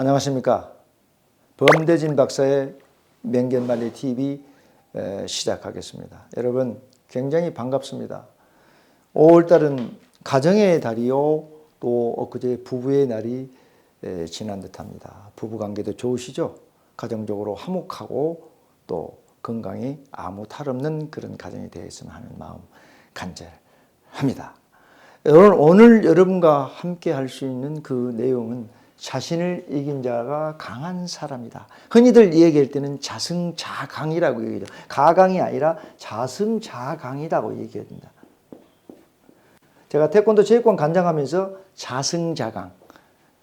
안녕하십니까. 범대진 박사의 명견만리 TV 시작하겠습니다. 여러분 굉장히 반갑습니다. 5월달은 가정의 달이요, 또 엊그제 부부의 날이 지난 듯합니다. 부부관계도 좋으시죠? 가정적으로 화목하고 또 건강이 아무 탈 없는 그런 가정이 되었으면 하는 마음 간절합니다. 오늘 여러분과 함께 할 수 있는 그 내용은 자신을 이긴 자가 강한 사람이다. 흔히들 얘기할 때는 자승자강이라고 얘기하죠. 가강이 아니라 자승자강이라고 얘기합니다. 제가 태권도 체육관 관장하면서 자승자강,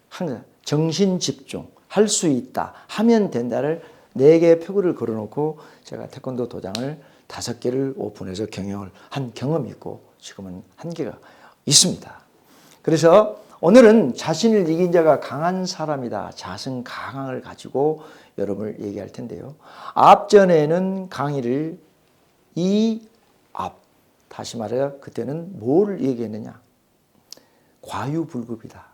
항상 정신집중, 할 수 있다, 하면 된다를 4개의 표구를 걸어놓고 제가 태권도 도장을 5개를 오픈해서 경영을 한 경험이 있고 지금은 1개가 있습니다. 그래서 오늘은 자신을 이긴 자가 강한 사람이다. 자승가강을 가지고 여러분을 얘기할 텐데요. 앞전에는 강의를 다시 말해 그때는 뭘 얘기했느냐. 과유불급이다.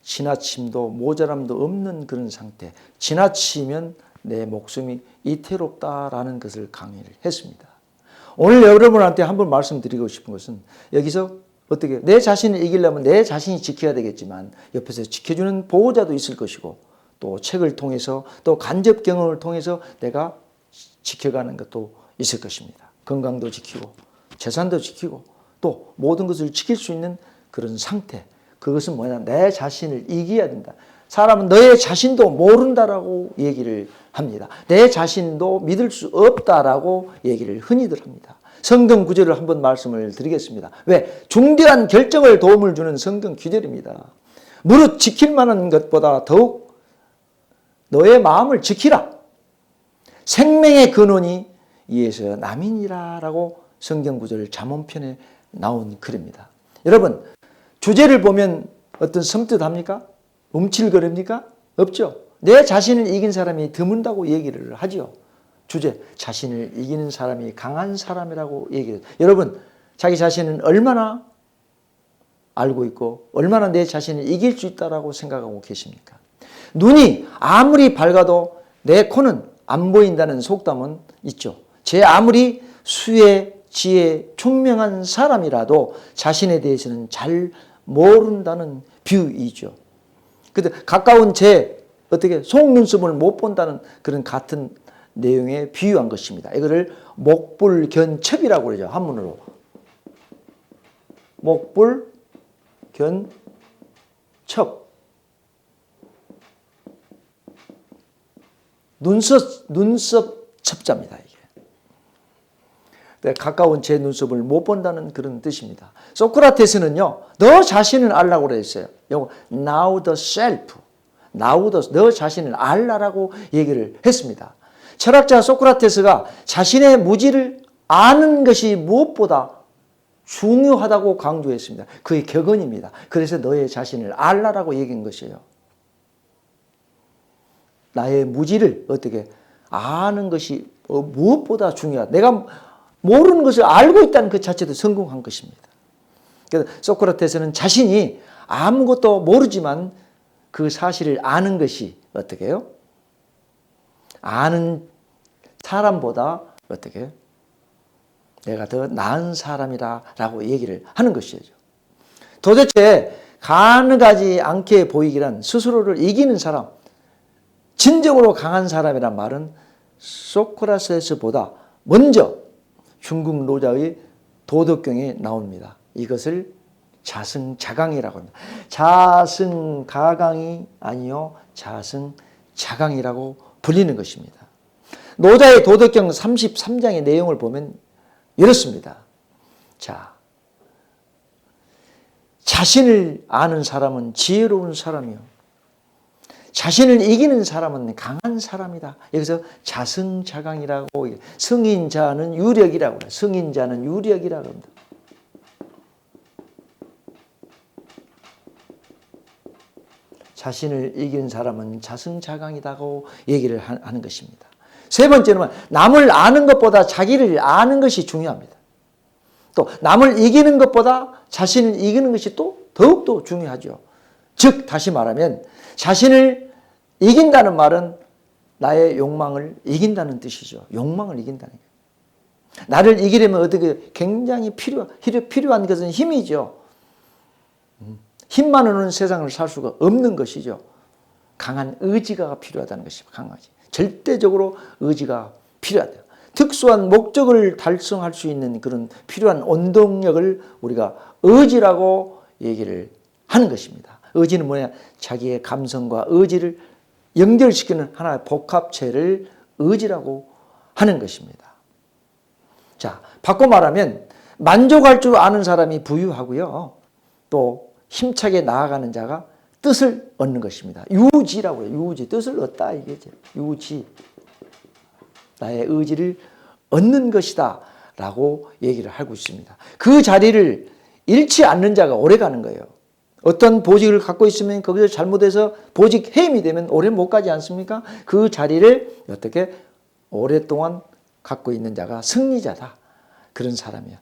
지나침도 모자람도 없는 그런 상태. 지나치면 내 목숨이 이태롭다라는 것을 강의를 했습니다. 오늘 여러분한테 한번 말씀드리고 싶은 것은 여기서 어떻게 내 자신을 이기려면 내 자신이 지켜야 되겠지만 옆에서 지켜주는 보호자도 있을 것이고 또 책을 통해서 또 간접 경험을 통해서 내가 지켜가는 것도 있을 것입니다. 건강도 지키고 재산도 지키고 또 모든 것을 지킬 수 있는 그런 상태. 그것은 뭐냐? 내 자신을 이겨야 된다. 사람은 너의 자신도 모른다라고 얘기를 합니다. 내 자신도 믿을 수 없다라고 얘기를 흔히들 합니다. 성경 구절을 한번 말씀을 드리겠습니다. 왜? 중대한 결정을 도움을 주는 성경 구절입니다. 무릇 지킬 만한 것보다 더욱 너의 마음을 지키라. 생명의 근원이 이에서 남이니라 라고 성경 구절 잠언편에 나온 글입니다. 여러분 주제를 보면 어떤 섬뜩합니까? 움찔거립니까? 없죠. 내 자신을 이긴 사람이 드문다고 얘기를 하죠. 주제, 자신을 이기는 사람이 강한 사람이라고 얘기해요. 여러분, 자기 자신은 얼마나 알고 있고 얼마나 내 자신을 이길 수 있다고 생각하고 계십니까? 눈이 아무리 밝아도 내 코는 안 보인다는 속담은 있죠. 제 아무리 수의 지혜 총명한 사람이라도 자신에 대해서는 잘 모른다는 비유이죠. 근데 가까운 제 어떻게 속눈썹을 못 본다는 그런 같은 내용에 비유한 것입니다. 이거를 목불견첩이라고 그러죠. 한문으로. 목불견첩. 눈썹 첩자입니다. 이게. 가까운 제 눈썹을 못 본다는 그런 뜻입니다. 소크라테스는요, 너 자신을 알라고 그랬어요. Know the self. 너 자신을 알라라고 얘기를 했습니다. 철학자 소크라테스가 자신의 무지를 아는 것이 무엇보다 중요하다고 강조했습니다. 그의 격언입니다. 그래서 너의 자신을 알라라고 얘기한 것이에요. 나의 무지를 어떻게 아는 것이 무엇보다 중요하다. 내가 모르는 것을 알고 있다는 그 자체도 성공한 것입니다. 그래서 소크라테스는 자신이 아무것도 모르지만 그 사실을 아는 것이 어떻게 해요? 아는 사람보다 어떻게 내가 더 나은 사람이라고 얘기를 하는 것이죠. 도대체 가능하지 않게 보이기란 스스로를 이기는 사람, 진정으로 강한 사람이란 말은 소크라테스보다 먼저 중국 노자의 도덕경에 나옵니다. 이것을 자승자강이라고 합니다. 자승가강이 아니요 자승자강이라고 불리는 것입니다. 노자의 도덕경 33장의 내용을 보면 이렇습니다. 자, 자신을 아는 사람은 지혜로운 사람이요. 자신을 이기는 사람은 강한 사람이다. 여기서 자승자강이라고 승인자는 유력이라고 해요. 승인자는 유력이라고 합니다. 자신을 이기는 사람은 자승자강이라고 얘기를 하는 것입니다. 세 번째는 남을 아는 것보다 자기를 아는 것이 중요합니다. 또 남을 이기는 것보다 자신을 이기는 것이 또 더욱더 중요하죠. 즉 다시 말하면 자신을 이긴다는 말은 나의 욕망을 이긴다는 뜻이죠. 욕망을 이긴다는 거예요. 나를 이기려면 어떻게 굉장히 필요한 것은 힘이죠. 힘만으로는 세상을 살 수가 없는 것이죠. 강한 의지가 필요하다는 것입니다. 강하지. 절대적으로 의지가 필요하다. 특수한 목적을 달성할 수 있는 그런 필요한 원동력을 우리가 의지라고 얘기를 하는 것입니다. 의지는 뭐냐? 자기의 감성과 의지를 연결시키는 하나의 복합체를 의지라고 하는 것입니다. 자, 바꿔 말하면 만족할 줄 아는 사람이 부유하고요. 또 힘차게 나아가는 자가 뜻을 얻는 것입니다. 유지라고 해요. 유지. 뜻을 얻다 이게죠. 유지. 나의 의지를 얻는 것이다 라고 얘기를 하고 있습니다. 그 자리를 잃지 않는 자가 오래 가는 거예요. 어떤 보직을 갖고 있으면 거기서 잘못해서 보직 해임이 되면 오래 못 가지 않습니까? 그 자리를 어떻게 오랫동안 갖고 있는 자가 승리자다. 그런 사람이야.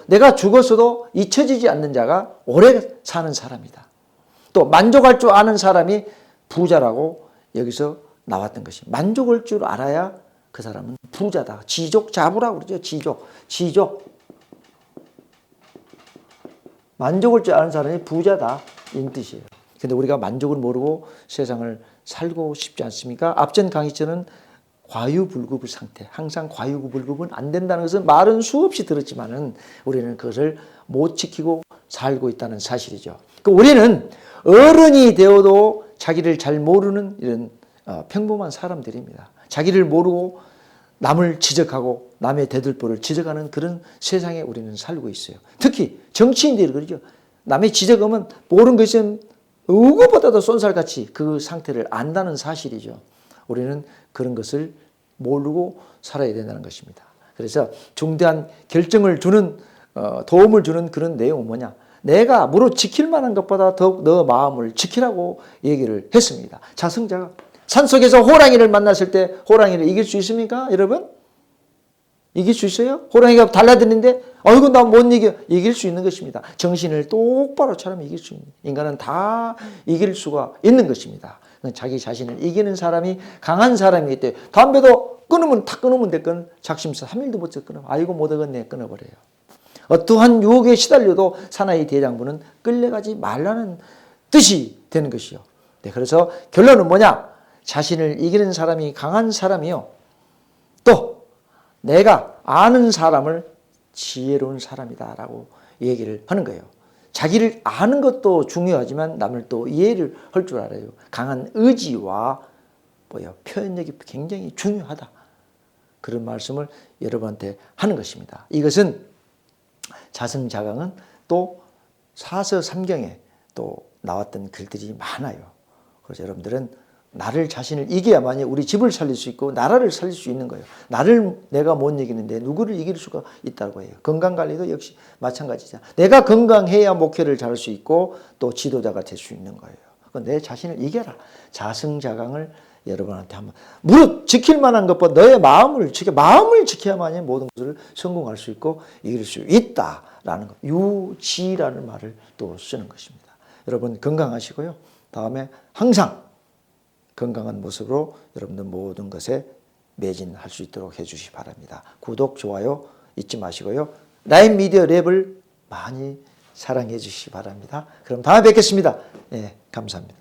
내가 죽었어도 잊혀지지 않는 자가 오래 사는 사람이다. 또 만족할 줄 아는 사람이 부자라고 여기서 나왔던 것입니다. 만족할 줄 알아야 그 사람은 부자다. 지족자부라고 그러죠. 지족. 만족할 줄 아는 사람이 부자다. 이 뜻이에요. 근데 우리가 만족을 모르고 세상을 살고 싶지 않습니까? 앞전 강의처는 과유불급의 상태. 항상 과유불급은 안 된다는 것은 말은 수없이 들었지만은 우리는 그것을 못 지키고 살고 있다는 사실이죠. 우리는 어른이 되어도 자기를 잘 모르는 이런 평범한 사람들입니다. 자기를 모르고 남을 지적하고 남의 대들보를 지적하는 그런 세상에 우리는 살고 있어요. 특히 정치인들이 그러죠. 남의 지적하면 모르는 것은 누구보다도 쏜살같이 그 상태를 안다는 사실이죠. 우리는 그런 것을 모르고 살아야 된다는 것입니다. 그래서 중대한 결정을 주는 도움을 주는 그런 내용은 뭐냐? 내가 무릇 지킬 만한 것보다 더욱 너 마음을 지키라고 얘기를 했습니다. 자승자가 산속에서 호랑이를 만났을 때 호랑이를 이길 수 있습니까? 여러분? 이길 수 있어요? 호랑이가 달라드는데 이건 나 못 이겨. 이길 수 있는 것입니다. 정신을 똑바로 차리면 이길 수 있는. 인간은 다 이길 수가 있는 것입니다. 자기 자신을 이기는 사람이 강한 사람이기 때문에 담배도 끊으면 다 끊으면 됐건 작심삼일 3일도 못 끊어. 아이고 못하겠네 끊어버려요. 어떠한 유혹에 시달려도 사나이 대장부는 끌려가지 말라는 뜻이 되는 것이요. 네, 그래서 결론은 뭐냐? 자신을 이기는 사람이 강한 사람이요. 또 내가 아는 사람을 지혜로운 사람이다라고 얘기를 하는 거예요. 자기를 아는 것도 중요하지만 남을 또 이해를 할 줄 알아요. 강한 의지와 표현력이 굉장히 중요하다. 그런 말씀을 여러분한테 하는 것입니다. 이것은 자승자강은 또 사서삼경에 또 나왔던 글들이 많아요. 그래서 여러분들은 나를 자신을 이겨야만이 우리 집을 살릴 수 있고 나라를 살릴 수 있는 거예요. 나를 내가 못 이기는데 누구를 이길 수가 있다고 해요. 건강관리도 역시 마찬가지죠. 내가 건강해야 목회를 잘할 수 있고 또 지도자가 될 수 있는 거예요. 내 자신을 이겨라. 자승자강을 여러분한테 한번 무릇 지킬 만한 것보다 너의 마음을 지켜야만이 모든 것을 성공할 수 있고 이길 수 있다라는 것. 유지라는 말을 또 쓰는 것입니다. 여러분 건강하시고요. 다음에 항상 건강한 모습으로 여러분들 모든 것에 매진할 수 있도록 해주시기 바랍니다. 구독, 좋아요 잊지 마시고요. 라인 미디어 랩을 많이 사랑해 주시기 바랍니다. 그럼 다음에 뵙겠습니다. 예, 감사합니다.